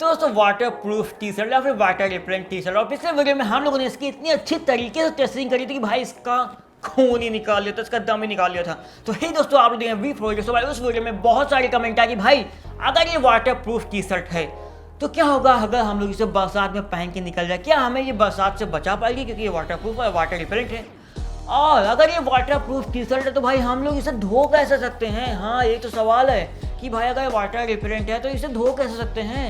तो दोस्तों water proof T shirt या फिर वाटर रिपेलेंट टी शर्ट, और पिछले वीडियो में हम लोगों ने इसकी इतनी अच्छी तरीके से टेस्टिंग करी थी कि भाई इसका खून ही निकाल लिया था, इसका दम ही निकाल लिया था। तो हे दोस्तों, आप लोग देखें वी प्रोजेक्ट। तो भाई उस वीडियो में बहुत सारे कमेंट आए कि भाई अगर ये वाटर प्रूफ टी शर्ट है तो क्या होगा अगर हम लोग इसे बरसात में पहन के निकल जाए, क्या हमें ये बरसात से बचा पाएगी, क्योंकि ये वाटर प्रूफ और वाटर रिपेलेंट है। और अगर ये वाटर प्रूफ टी शर्ट है तो भाई हम लोग इसे धो कैसे सकते हैं। हाँ, ये तो सवाल है कि भाई अगर वाटर रिपेलेंट है तो इसे धो कैसे सकते हैं।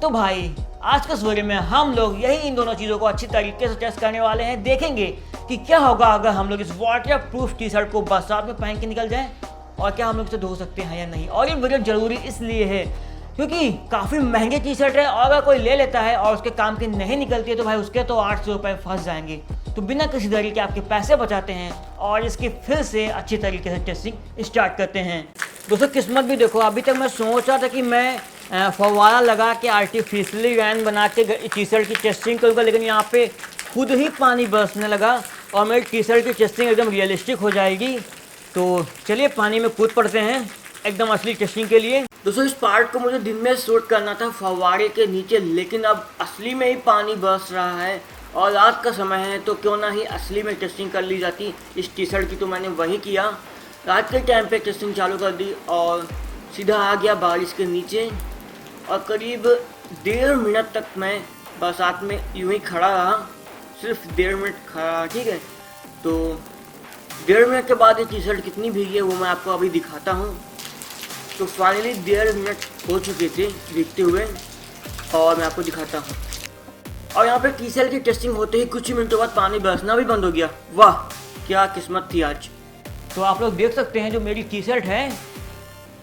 तो भाई आज के इस वीडियो में हम लोग यही इन दोनों चीज़ों को अच्छी तरीके से टेस्ट करने वाले हैं। देखेंगे कि क्या होगा अगर हम लोग इस वाटर प्रूफ टी शर्ट को बरसात में पहन के निकल जाएं, और क्या हम लोग इसे धो सकते हैं या नहीं। और ये वीडियो जरूरी इसलिए है क्योंकि काफ़ी महंगी टी शर्ट है, और अगर कोई ले लेता है और उसके काम की नहीं निकलती है तो भाई उसके तो 800 रुपये फंस जाएंगे। तो बिना किसी देरी के आपके पैसे बचाते हैं और इसकी फिर से अच्छी तरीके से टेस्टिंग स्टार्ट करते हैं। दोस्तों किस्मत भी देखो, अभी तक मैं सोच रहा था कि मैं फव्वारा लगा के आर्टिफिशियली रैन बना के टी शर्ट की टेस्टिंग करूँगा, लेकिन यहाँ पे खुद ही पानी बरसने लगा और मेरी टी शर्ट की टेस्टिंग एकदम रियलिस्टिक हो जाएगी। तो चलिए पानी में कूद पड़ते हैं एकदम असली टेस्टिंग के लिए। दोस्तों इस पार्ट को मुझे दिन में शूट करना था फव्वारे के नीचे, लेकिन अब असली में ही पानी बरस रहा है और रात का समय है, तो क्यों ना ही असली में टेस्टिंग कर ली जाती इस टी शर्ट की। तो मैंने वही किया, रात के टाइम पे टेस्टिंग चालू कर दी और सीधा आ गया बारिश के नीचे। और करीब 1.5 मिनट तक मैं बरसात में यूं ही खड़ा रहा, सिर्फ 1.5 मिनट खड़ा रहा, ठीक है। तो 1.5 मिनट के बाद ये टी शर्ट कितनी भीगी है वो मैं आपको अभी दिखाता हूँ। तो फाइनली 1.5 मिनट हो चुके थे भीगते हुए और मैं आपको दिखाता हूँ। और यहाँ पे टी शर्ट की टेस्टिंग होते ही कुछ ही मिनटों बाद पानी बरसना भी बंद हो गया। वाह क्या किस्मत थी आज। तो आप लोग देख सकते हैं जो मेरी टी शर्ट है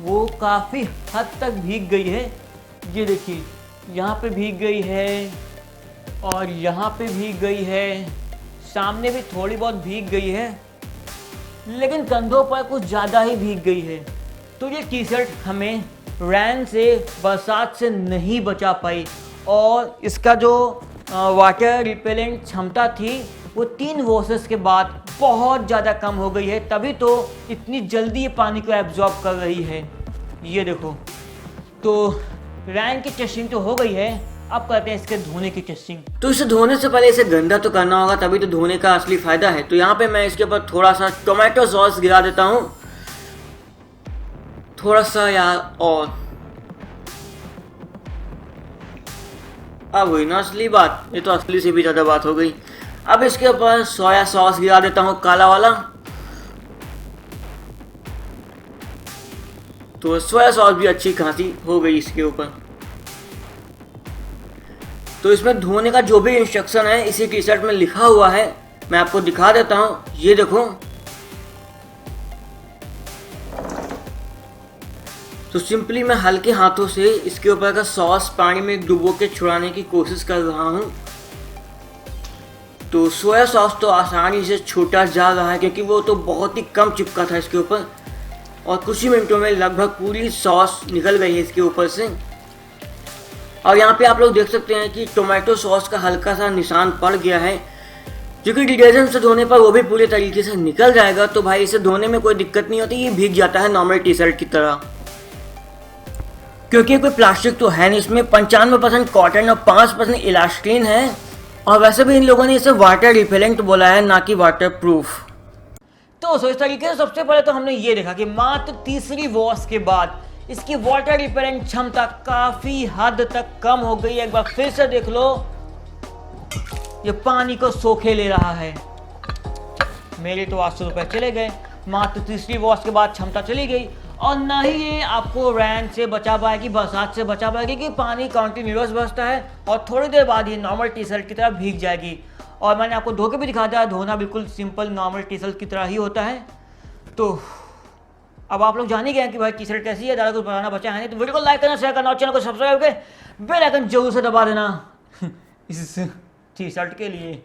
वो काफ़ी हद तक भीग गई है। ये देखिए, यहाँ पे भीग गई है और यहाँ पे भीग गई है, सामने भी थोड़ी बहुत भीग गई है, लेकिन कंधों पर कुछ ज़्यादा ही भीग गई है। तो ये टी शर्ट हमें रैन से, बरसात से नहीं बचा पाई, और इसका जो वाटर रिपेलेंट क्षमता थी वो 3 वॉशेस के बाद बहुत ज़्यादा कम हो गई है, तभी तो इतनी जल्दी ये पानी को एब्जॉर्ब कर रही है। ये देखो, तो रैन की टेस्टिंग तो हो गई है, अब करते हैं इसके धोने की टेस्टिंग। तो इसे धोने से पहले इसे गंदा तो करना होगा, तभी तो धोने का असली फायदा है। तो यहाँ पे मैं इसके ऊपर थोड़ा सा टोमेटो सॉस गिरा देता हूँ, थोड़ा सा यार, और अब हुई ना असली बात, ये तो असली से भी ज़्यादा बात हो गई। अब इसके ऊपर सोया सॉस गिरा देता हूँ, काला वाला। तो सोया सॉस भी अच्छी खासी हो गई इसके ऊपर। तो इसमें धोने का जो भी इंस्ट्रक्शन है इसी टी शर्ट में लिखा हुआ है, मैं आपको दिखा देता हूँ। ये देखो, तो सिंपली मैं हल्के हाथों से इसके ऊपर का सॉस पानी में डुबो के छुड़ाने की कोशिश कर रहा हूँ। तो सोया सॉस तो आसानी से छूटा जा रहा है क्योंकि वो तो बहुत ही कम चिपका था इसके ऊपर, और कुछ ही मिनटों में लगभग पूरी सॉस निकल गई है इसके ऊपर से। और यहाँ पे आप लोग देख सकते हैं कि टोमेटो सॉस का हल्का सा निशान पड़ गया है, क्योंकि डिटर्जेंट से धोने पर वो भी पूरी तरीके से निकल जाएगा। तो भाई इसे धोने में कोई दिक्कत नहीं होती, ये भीग जाता है नॉर्मल टी शर्ट की तरह, क्योंकि कोई प्लास्टिक तो है नहीं इसमें। 95% कॉटन और 5% इलास्टीन है, और वैसे भी इन लोगों ने इसे वाटर रिपेलेंट बोला है, ना कि वाटर प्रूफ। तो इस तरीके से सबसे पहले तो हमने ये देखा कि मात्र तीसरी वॉश के बाद इसकी वाटर रिपेलेंट क्षमता काफी हद तक कम हो गई है। एक बार फिर से देख लो, ये पानी को सोखे ले रहा है। मेरे तो 800 रुपये चले गए, मात्र तीसरी वॉश के बाद क्षमता चली गई। और ना ही ये आपको रैन से बचा पाएगी, बरसात से बचा पाएगी, कि पानी कंटिन्यूअस बरसता है और थोड़ी देर बाद ये नॉर्मल टी शर्ट की तरह भीग जाएगी। और मैंने आपको धो के भी दिखा दिया, धोना बिल्कुल सिंपल नॉर्मल टी शर्ट की तरह ही होता है। तो अब आप लोग जान ही गए कि भाई टी शर्ट कैसी है, ज़्यादा कुछ बताना बचा है नहीं। तो वीडियो को लाइक करना, शेयर करना और चैनल को सब्सक्राइब करके बेल आइकन जरूर से दबा देना इस टी शर्ट के लिए।